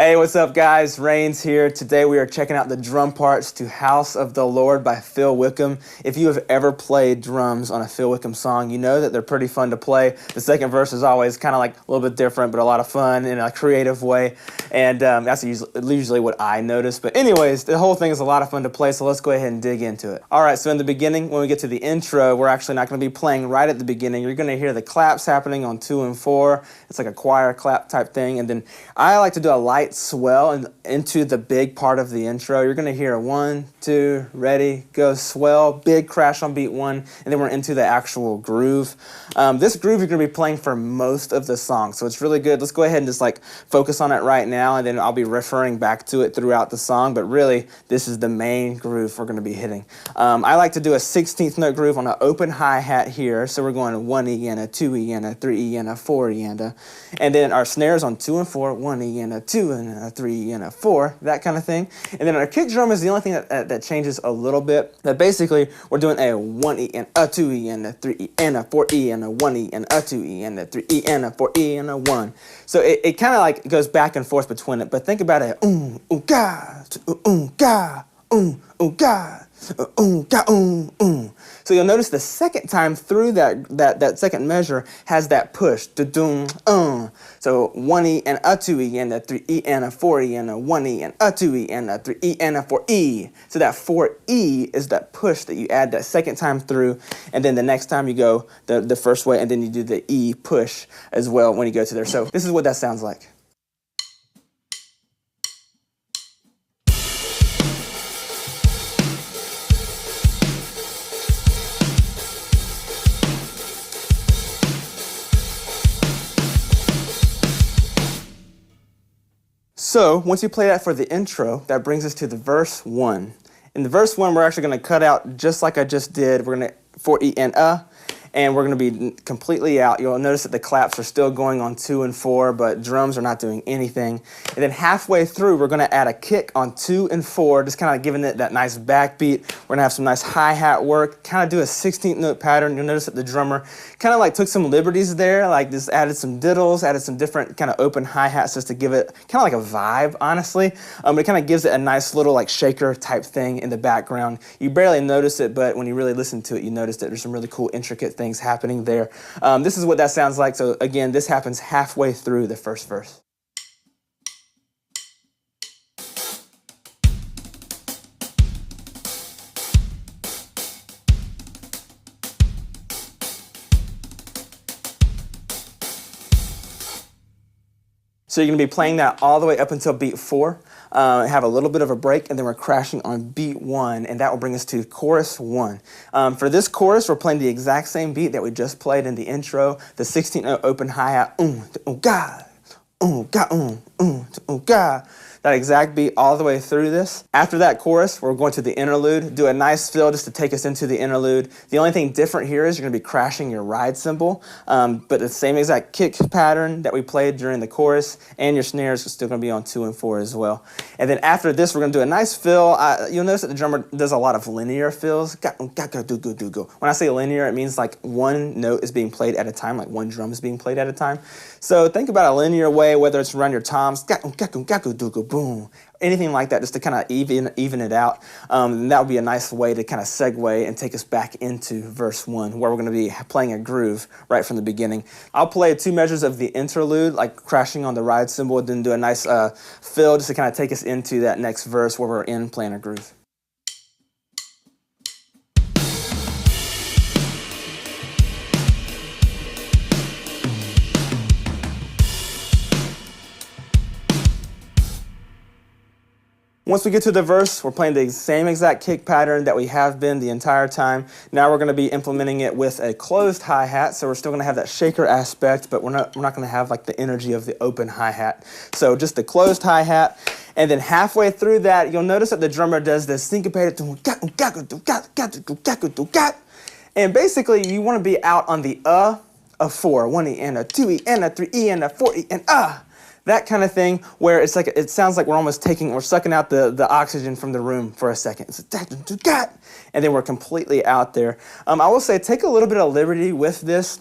Hey, what's up guys? Rains here. Today we are checking out the drum parts to House of the Lord by Phil Wickham. If you have ever played drums on a Phil Wickham song, you know that they're pretty fun to play. The second verse is always kind of like a little bit different, but a lot of fun in a creative way. And that's usually what I notice. But anyways, the whole thing is a lot of fun to play, so let's go ahead and dig into it. All right, so in the beginning, when we get to the intro, we're actually not going to be playing right at the beginning. You're going to hear the claps happening on 2 and 4. It's like a choir clap type thing. And then I like to do a light swell and into the big part of the intro. You're going to hear a 1, 2, ready, go, swell, big crash on beat 1, and then we're into the actual groove. This groove you're going to be playing for most of the song, so it's really good. Let's go ahead and just like focus on it right now, and then I'll be referring back to it throughout the song, but really this is the main groove we're going to be hitting. I like to do a 16th note groove on an open hi-hat here, so we're going 1 E and a 2 E and a 3 E and a 4 E and a, and then our snares on 2 and 4, 1 E and a 2 and a 3 and a 4, that kind of thing. And then our kick drum is the only thing that changes a little bit. That basically we're doing a 1 E and a 2 E and a 3 E and a 4 E and a 1 E and a 2 E and a 3 E and a 4 E and a 1. So it kind of like goes back and forth between it. But think about it, ga, ga, ga. So you'll notice the second time through that second measure has that push. So 1 E and a 2 E and a 3 E and a 4 E and a 1 E and a 2 E and a 3 E and a 4 E. So that 4 E is that push that you add that second time through, and then the next time you go the first way, and then you do the E push as well when you go to there. So this is what that sounds like. So once you play that for the intro, that brings us to the verse 1. In the verse 1, we're actually going to cut out just like I just did. We're going to 4 E and a, and we're going to be completely out. You'll notice that the claps are still going on 2 and 4, but drums are not doing anything. And then halfway through, we're going to add a kick on 2 and 4, just kind of giving it that nice backbeat. We're going to have some nice hi-hat work, kind of do a 16th note pattern. You'll notice that the drummer kind of like took some liberties there, like just added some diddles, added some different kind of open hi-hats just to give it kind of like a vibe, honestly. But it kind of gives it a nice little like shaker type thing in the background. You barely notice it, but when you really listen to it, you notice that there's some really cool intricate things happening there. This is what that sounds like. So again, this happens halfway through the first verse. So you're going to be playing that all the way up until beat 4, have a little bit of a break, and then we're crashing on beat 1, and that will bring us to chorus 1. For this chorus, we're playing the exact same beat that we just played in the intro, the 16th note open hi-hat, ga, ga. That exact beat all the way through this. After that chorus, we're going to the interlude. Do a nice fill just to take us into the interlude. The only thing different here is you're going to be crashing your ride cymbal, but the same exact kick pattern that we played during the chorus, and your snares are still going to be on 2 and 4 as well. And then after this, we're going to do a nice fill. You'll notice that the drummer does a lot of linear fills. When I say linear, it means like one note is being played at a time, like one drum is being played at a time. So think about a linear way, whether it's around your toms, boom, anything like that, just to kind of even it out. And that would be a nice way to kind of segue and take us back into verse 1, where we're going to be playing a groove right from the beginning. I'll play 2 measures of the interlude, like crashing on the ride cymbal, then do a nice fill just to kind of take us into that next verse where we're in playing a groove. Once we get to the verse, we're playing the same exact kick pattern that we have been the entire time. Now we're going to be implementing it with a closed hi-hat, so we're still going to have that shaker aspect, but we're not going to have like the energy of the open hi-hat. So just the closed hi-hat, and then halfway through that, you'll notice that the drummer does this syncopated, and basically you want to be out on the of 4, 1 E and a 2 E and a 3 E and a 4 E and that kind of thing, where it's like, it sounds like we're sucking out the oxygen from the room for a second. It's and then we're completely out there. I will say, take a little bit of liberty with this.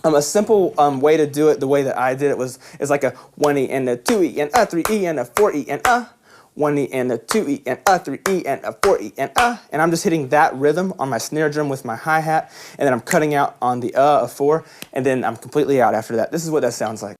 A simple way to do it, the way that I did it is like a 1E and a 2E and a 3E and a 4E and a 1E and a 2E and a 3E and a 4E and a. And I'm just hitting that rhythm on my snare drum with my hi-hat, and then I'm cutting out on the of 4, and then I'm completely out after that. This is what that sounds like.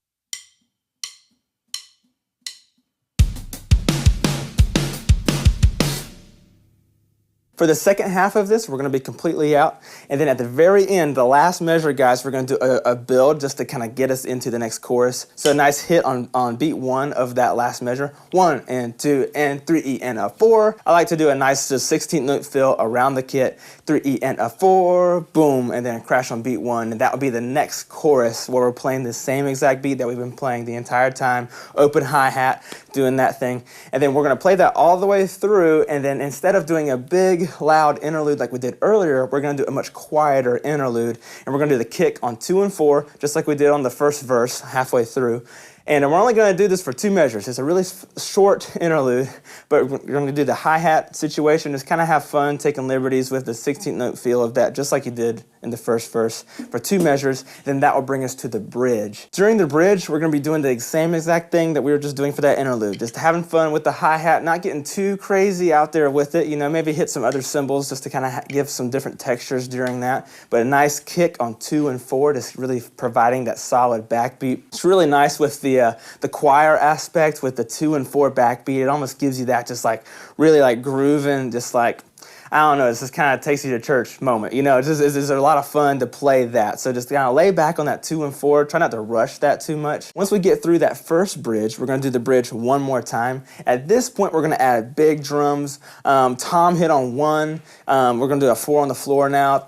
For the second half of this, we're going to be completely out. And then at the very end, the last measure, guys, we're going to do a build just to kind of get us into the next chorus. So a nice hit on beat 1 of that last measure. 1 and 2 and 3E and a 4. I like to do a nice 16th note fill around the kit. 3E and a 4, boom, and then crash on beat 1. And that would be the next chorus where we're playing the same exact beat that we've been playing the entire time. Open hi-hat, doing that thing. And then we're going to play that all the way through, and then instead of doing a big loud interlude like we did earlier, we're going to do a much quieter interlude, and we're going to do the kick on 2 and 4 just like we did on the first verse halfway through. And we're only going to do this for 2 measures. It's a really short interlude, but we're going to do the hi-hat situation. Just kind of have fun taking liberties with the 16th note feel of that, just like you did in the first verse for 2 measures. Then that will bring us to the bridge. During the bridge, we're going to be doing the same exact thing that we were just doing for that interlude. Just having fun with the hi-hat, not getting too crazy out there with it. You know, maybe hit some other cymbals just to kind of give some different textures during that. But a nice kick on 2 and 4, just really providing that solid backbeat. It's really nice with the choir aspect with the 2 and 4 backbeat. It almost gives you that just like really like grooving, just like, I don't know, it just kind of takes you to church moment. You know, it's a lot of fun to play that. So just kind of lay back on that 2 and 4. Try not to rush that too much. Once we get through that first bridge, we're going to do the bridge one more time. At this point, we're going to add big drums. Tom hit on 1. We're going to do a 4 on the floor now.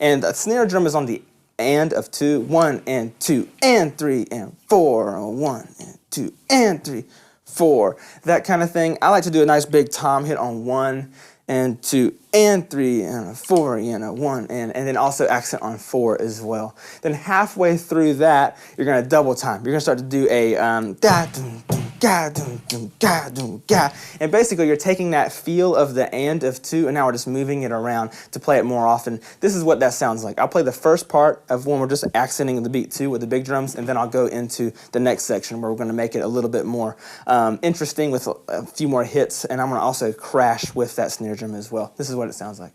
And the snare drum is on the and of 2, 1 and 2 and 3 and 4, 1 and 2 and 3, 4, that kind of thing. I like to do a nice big tom hit on 1 and 2 and 3 and a 4 and a 1 and then also accent on 4 as well. Then halfway through that, you're going to double time. You're going to start to do a da dum dum ga dum dum ga dum ga, and basically you're taking that feel of the and of 2 and now we're just moving it around to play it more often. This is what that sounds like. I'll play the first part of when we're just accenting the beat 2 with the big drums, and then I'll go into the next section where we're going to make it a little bit more interesting with a few more hits, and I'm going to also crash with that snare drum as well. This is what it sounds like.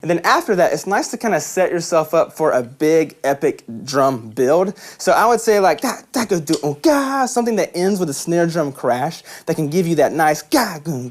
And then after that, it's nice to kind of set yourself up for a big, epic drum build. So I would say like, something that ends with a snare drum crash that can give you that nice boom.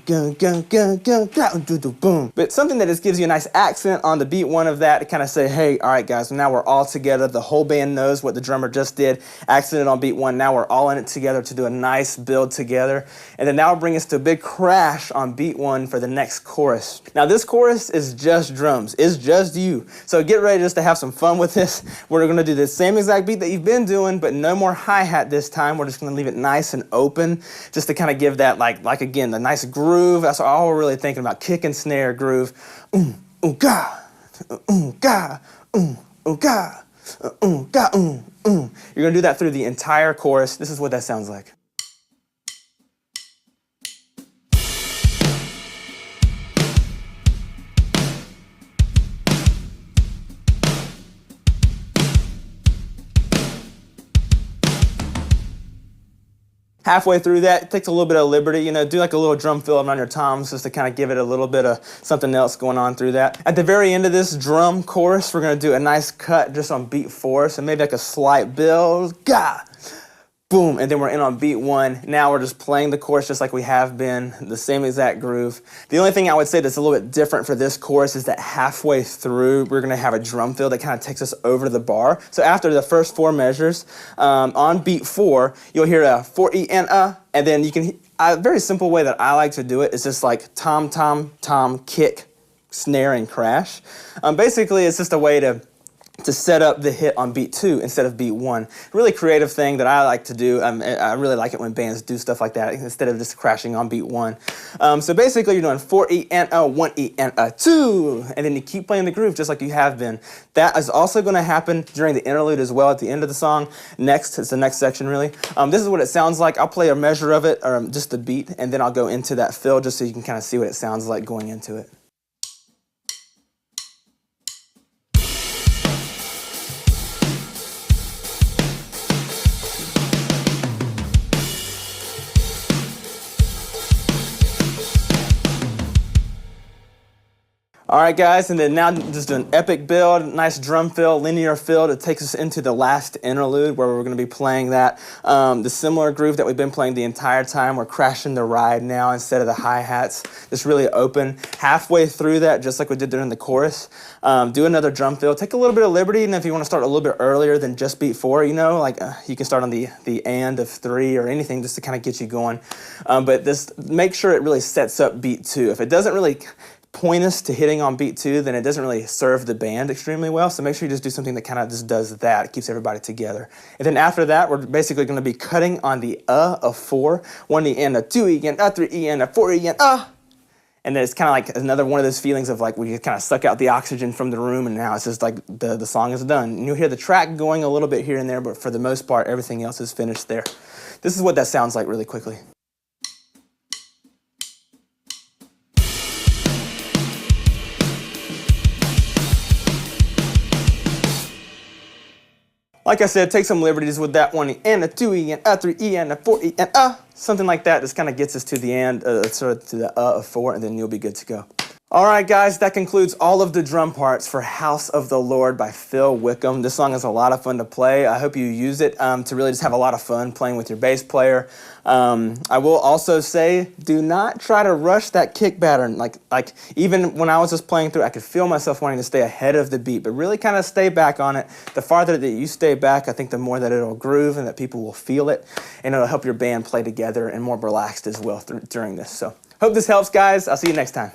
But something that just gives you a nice accent on the beat 1 of that to kind of say, hey, all right, guys, now we're all together. The whole band knows what the drummer just did. Accented on beat 1. Now we're all in it together to do a nice build together. And then that will bring us to a big crash on beat 1 for the next chorus. Now this chorus is just drums. It's just you. So get ready just to have some fun with this. We're going to do the same exact beat that you've been doing, but no more hi-hat this time. We're just going to leave it nice and open just to kind of give that, like again, the nice groove. That's all we're really thinking about, kick and snare groove. Ga, ga, ga, ga, You're going to do that through the entire chorus. This is what that sounds like. Halfway through that, it takes a little bit of liberty, you know, do like a little drum fill around your toms just to kind of give it a little bit of something else going on through that. At the very end of this drum chorus, we're going to do a nice cut just on beat 4, so maybe like a slight build, ga, boom, and then we're in on beat 1. Now we're just playing the chorus just like we have been, the same exact groove. The only thing I would say that's a little bit different for this chorus is that halfway through, we're going to have a drum fill that kind of takes us over the bar. So after the first 4 measures, on beat 4, you'll hear a 4E and then you can, a very simple way that I like to do it is just like tom, tom, tom, kick, snare, and crash. Basically, it's just a way to to set up the hit on beat 2 instead of beat 1. Really creative thing that I like to do. I really like it when bands do stuff like that instead of just crashing on beat 1. So basically you're doing 4E and a 1E and a 2, and then you keep playing the groove just like you have been. That is also going to happen during the interlude as well at the end of the song. Next, it's the next section really. This is what it sounds like. I'll play a measure of it, or just the beat, and then I'll go into that fill just so you can kind of see what it sounds like going into it. All right, guys, and then now just an epic build, nice drum fill, linear fill that takes us into the last interlude where we're going to be playing that. The similar groove that we've been playing the entire time. We're crashing the ride now instead of the hi-hats. Just really open. Halfway through that, just like we did during the chorus, do another drum fill. Take a little bit of liberty, and if you want to start a little bit earlier than just beat 4, you know, like you can start on the and of 3 or anything just to kind of get you going. But just make sure it really sets up beat 2. If it doesn't really point us to hitting on beat 2, then it doesn't really serve the band extremely well. So make sure you just do something that kind of just does that. It keeps everybody together. And then after that, we're basically going to be cutting on the of 4, 1E and a 2E and a 3E and a 4E and And then it's kind of like another one of those feelings of like we kind of suck out the oxygen from the room, and now it's just like the song is done. And you'll hear the track going a little bit here and there, but for the most part, everything else is finished there. This is what that sounds like really quickly. Like I said, take some liberties with that 1E and a 2E and a 3E and a 4E and something like that. Just kind of gets us to the end, sort of to the of 4, and then you'll be good to go. All right, guys, that concludes all of the drum parts for House of the Lord by Phil Wickham. This song is a lot of fun to play. I hope you use it to really just have a lot of fun playing with your bass player. I will also say, do not try to rush that kick pattern. Like even when I was just playing through, I could feel myself wanting to stay ahead of the beat, but really kind of stay back on it. The farther that you stay back, I think the more that it'll groove and that people will feel it, and it'll help your band play together and more relaxed as well during this. So hope this helps, guys. I'll see you next time.